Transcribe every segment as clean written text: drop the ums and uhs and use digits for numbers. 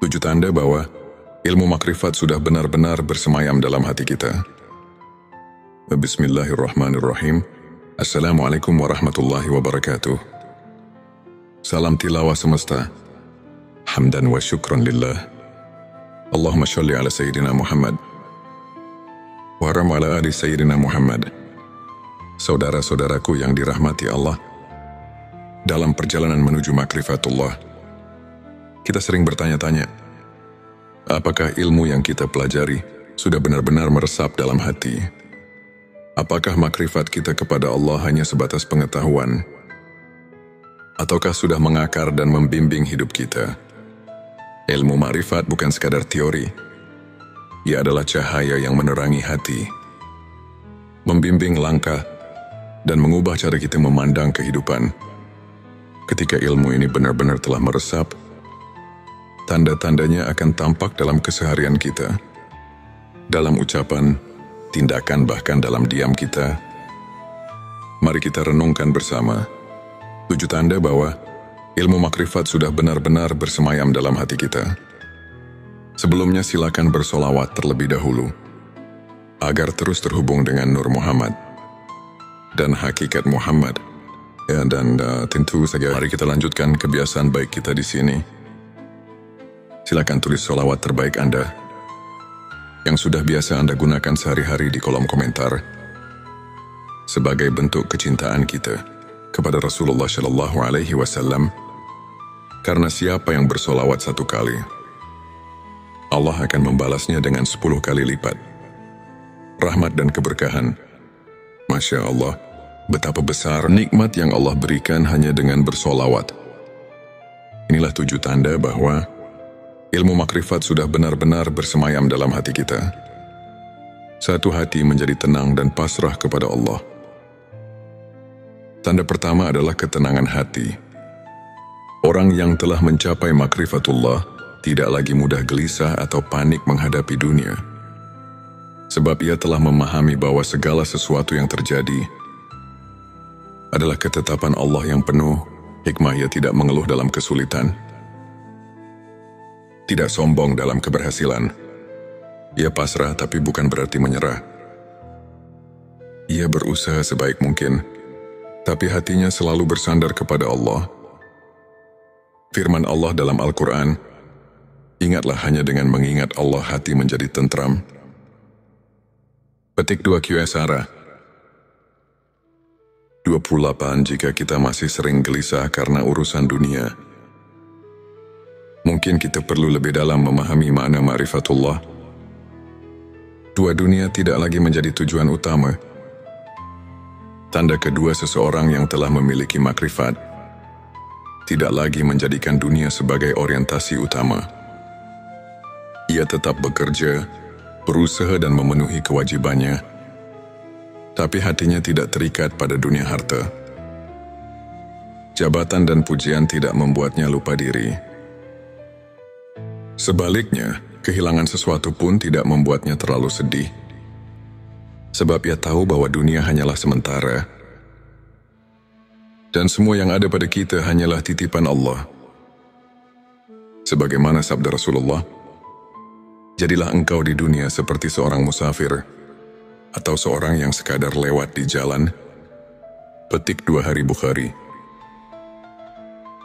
Tujuh tanda bahwa ilmu makrifat sudah benar-benar bersemayam dalam hati kita. Bismillahirrahmanirrahim. Assalamualaikum warahmatullahi wabarakatuh. Salam tilawah semesta. Hamdan wa syukran lillah. Allahumma sholli ala Sayyidina Muhammad. Waram ala ali Sayyidina Muhammad. Saudara-saudaraku yang dirahmati Allah, dalam perjalanan menuju makrifatullah, kita sering bertanya-tanya, apakah ilmu yang kita pelajari sudah benar-benar meresap dalam hati? Apakah makrifat kita kepada Allah hanya sebatas pengetahuan? Ataukah sudah mengakar dan membimbing hidup kita? Ilmu makrifat bukan sekadar teori. Ia adalah cahaya yang menerangi hati, membimbing langkah, dan mengubah cara kita memandang kehidupan. Ketika ilmu ini benar-benar telah meresap, tanda-tandanya akan tampak dalam keseharian kita, dalam ucapan, tindakan, bahkan dalam diam kita. Mari kita renungkan bersama 7 tanda bahwa ilmu makrifat sudah benar-benar bersemayam dalam hati kita. Sebelumnya silakan bersolawat terlebih dahulu, agar terus terhubung dengan Nur Muhammad dan hakikat Muhammad. Ya, dan tentu saja mari kita lanjutkan kebiasaan baik kita di sini. Silakan tulis solawat terbaik Anda yang sudah biasa Anda gunakan sehari-hari di kolom komentar sebagai bentuk kecintaan kita kepada Rasulullah Shallallahu Alaihi Wasallam. Karena siapa yang bersolawat 1 kali, Allah akan membalasnya dengan 10 kali lipat rahmat dan keberkahan. Masya Allah, betapa besar nikmat yang Allah berikan hanya dengan bersolawat. Inilah 7 tanda bahwa ilmu makrifat sudah benar-benar bersemayam dalam hati kita. Satu hati menjadi tenang dan pasrah kepada Allah. Tanda pertama adalah ketenangan hati. Orang yang telah mencapai makrifatullah tidak lagi mudah gelisah atau panik menghadapi dunia. Sebab ia telah memahami bahwa segala sesuatu yang terjadi adalah ketetapan Allah yang penuh hikmah. Ia tidak mengeluh dalam kesulitan, tidak sombong dalam keberhasilan. Ia pasrah tapi bukan berarti menyerah. Ia berusaha sebaik mungkin, tapi hatinya selalu bersandar kepada Allah. Firman Allah dalam Al-Quran, ingatlah hanya dengan mengingat Allah hati menjadi tentram. Petik 2 QSara 28. Jika kita masih sering gelisah karena urusan dunia, mungkin kita perlu lebih dalam memahami makna ma'rifatullah. Dunia tidak lagi menjadi tujuan utama. Tanda kedua seseorang yang telah memiliki makrifat tidak lagi menjadikan dunia sebagai orientasi utama. Ia tetap bekerja, berusaha dan memenuhi kewajibannya, tapi hatinya tidak terikat pada dunia harta. Jabatan dan pujian tidak membuatnya lupa diri. Sebaliknya, kehilangan sesuatu pun tidak membuatnya terlalu sedih. Sebab ia tahu bahwa dunia hanyalah sementara. Dan semua yang ada pada kita hanyalah titipan Allah. Sebagaimana sabda Rasulullah, jadilah engkau di dunia seperti seorang musafir atau seorang yang sekadar lewat di jalan. Petik 2 Hari Bukhari.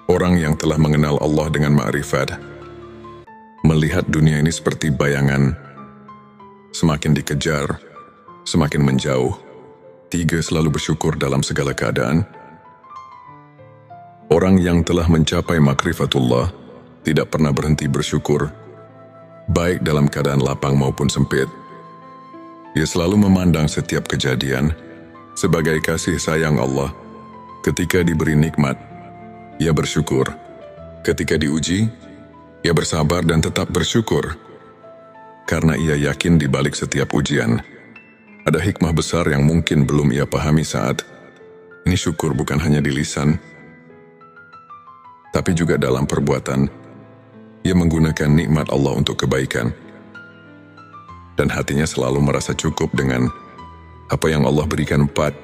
Orang yang telah mengenal Allah dengan ma'rifat melihat dunia ini seperti bayangan, semakin dikejar, semakin menjauh. 3. Selalu bersyukur dalam segala keadaan. Orang yang telah mencapai makrifatullah tidak pernah berhenti bersyukur, baik dalam keadaan lapang maupun sempit. Ia selalu memandang setiap kejadian sebagai kasih sayang Allah. Ketika diberi nikmat, ia bersyukur. Ketika diuji, ia bersabar dan tetap bersyukur. Karena ia yakin di balik setiap ujian ada hikmah besar yang mungkin belum ia pahami saat ini. Syukur bukan hanya di lisan, tapi juga dalam perbuatan. Ia menggunakan nikmat Allah untuk kebaikan, dan hatinya selalu merasa cukup dengan apa yang Allah berikan. 4.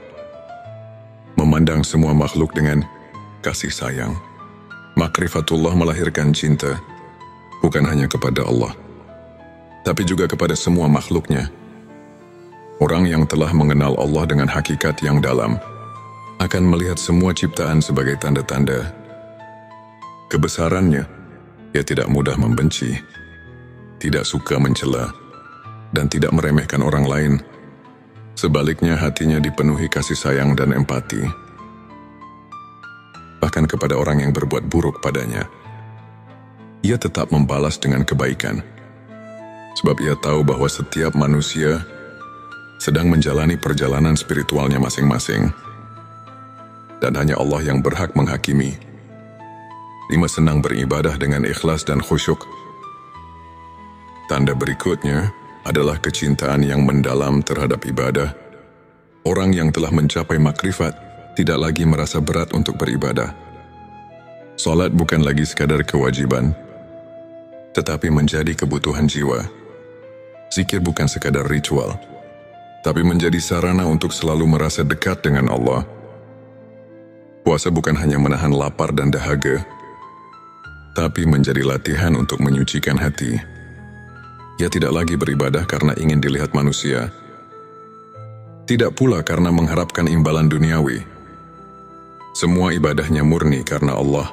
Memandang semua makhluk dengan kasih sayang. Makrifatullah melahirkan cinta. bukan hanya kepada Allah, tapi juga kepada semua makhluknya. Orang yang telah mengenal Allah dengan hakikat yang dalam akan melihat semua ciptaan sebagai tanda-tanda kebesarannya. Ia tidak mudah membenci, tidak suka mencela, dan tidak meremehkan orang lain. Sebaliknya, hatinya dipenuhi kasih sayang dan empati. Bahkan kepada orang yang berbuat buruk padanya, ia tetap membalas dengan kebaikan. Sebab ia tahu bahwa setiap manusia sedang menjalani perjalanan spiritualnya masing-masing. Dan hanya Allah yang berhak menghakimi. 5. Senang beribadah dengan ikhlas dan khusyuk. Tanda berikutnya adalah kecintaan yang mendalam terhadap ibadah. Orang yang telah mencapai makrifat tidak lagi merasa berat untuk beribadah. Salat bukan lagi sekadar kewajiban, tetapi menjadi kebutuhan jiwa. Zikir bukan sekadar ritual, tapi menjadi sarana untuk selalu merasa dekat dengan Allah. Puasa bukan hanya menahan lapar dan dahaga, tapi menjadi latihan untuk menyucikan hati. Ia tidak lagi beribadah karena ingin dilihat manusia, tidak pula karena mengharapkan imbalan duniawi. Semua ibadahnya murni karena Allah,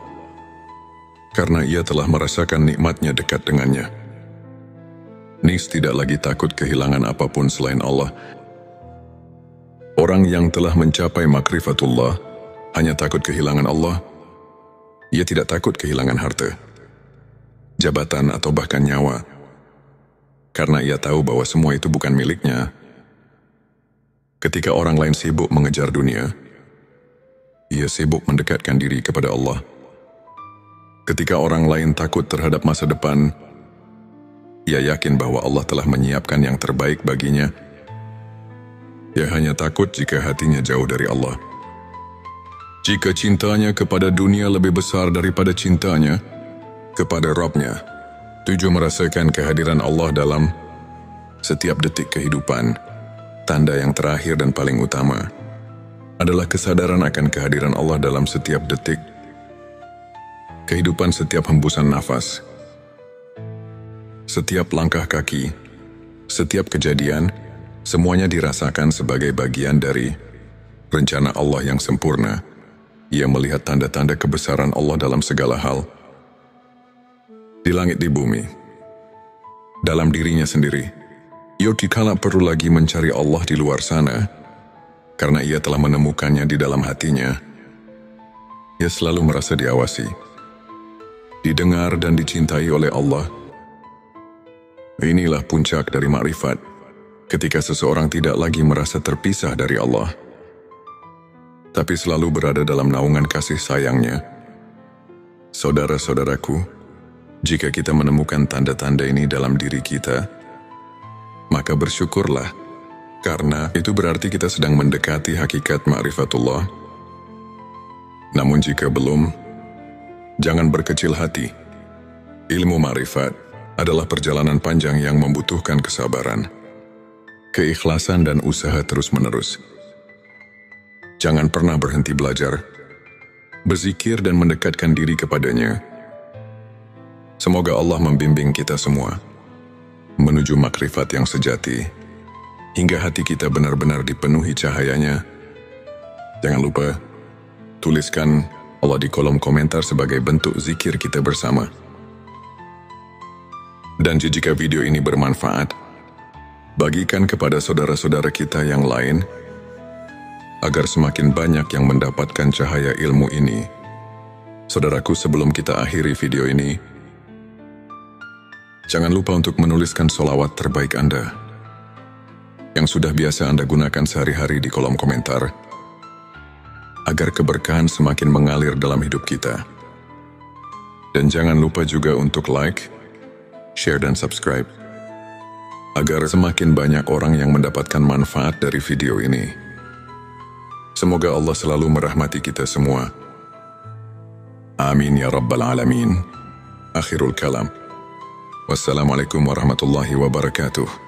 karena ia telah merasakan nikmatnya dekat dengannya. Nis tidak lagi takut kehilangan apapun selain Allah. Orang yang telah mencapai makrifatullah hanya takut kehilangan Allah. Ia tidak takut kehilangan harta, jabatan, atau bahkan nyawa, karena ia tahu bahwa semua itu bukan miliknya. Ketika orang lain sibuk mengejar dunia, ia sibuk mendekatkan diri kepada Allah. Ketika orang lain takut terhadap masa depan, ia yakin bahwa Allah telah menyiapkan yang terbaik baginya. Ia hanya takut jika hatinya jauh dari Allah. Jika cintanya kepada dunia lebih besar daripada cintanya kepada Rabb-Nya. 7. Merasakan kehadiran Allah dalam setiap detik kehidupan. Tanda yang terakhir dan paling utama adalah kesadaran akan kehadiran Allah dalam setiap detik kehidupan. Setiap hembusan nafas, setiap langkah kaki, setiap kejadian, semuanya dirasakan sebagai bagian dari rencana Allah yang sempurna. Ia melihat tanda-tanda kebesaran Allah dalam segala hal, di langit, di bumi, dalam dirinya sendiri. Ia dikala perlu lagi mencari Allah di luar sana, karena ia telah menemukannya di dalam hatinya. Ia selalu merasa diawasi, didengar, dan dicintai oleh Allah. Inilah puncak dari makrifat, ketika seseorang tidak lagi merasa terpisah dari Allah, tapi selalu berada dalam naungan kasih sayangnya. Saudara-saudaraku, jika kita menemukan tanda-tanda ini dalam diri kita, maka bersyukurlah, karena itu berarti kita sedang mendekati hakikat ma'rifatullah. Namun jika belum, jangan berkecil hati. Ilmu ma'rifat adalah perjalanan panjang yang membutuhkan kesabaran, keikhlasan, dan usaha terus-menerus. Jangan pernah berhenti belajar, berzikir, dan mendekatkan diri kepadanya. Semoga Allah membimbing kita semua menuju makrifat yang sejati, hingga hati kita benar-benar dipenuhi cahayanya. Jangan lupa, tuliskan Allah di kolom komentar sebagai bentuk zikir kita bersama. Dan jika video ini bermanfaat, bagikan kepada saudara-saudara kita yang lain, agar semakin banyak yang mendapatkan cahaya ilmu ini. Saudaraku, sebelum kita akhiri video ini, jangan lupa untuk menuliskan sholawat terbaik Anda, yang sudah biasa Anda gunakan sehari-hari di kolom komentar, agar keberkahan semakin mengalir dalam hidup kita. Dan jangan lupa juga untuk like, share, dan subscribe, agar semakin banyak orang yang mendapatkan manfaat dari video ini. Semoga Allah selalu merahmati kita semua. Amin ya Rabbal Alamin. Akhirul kalam. Wassalamualaikum warahmatullahi wabarakatuh.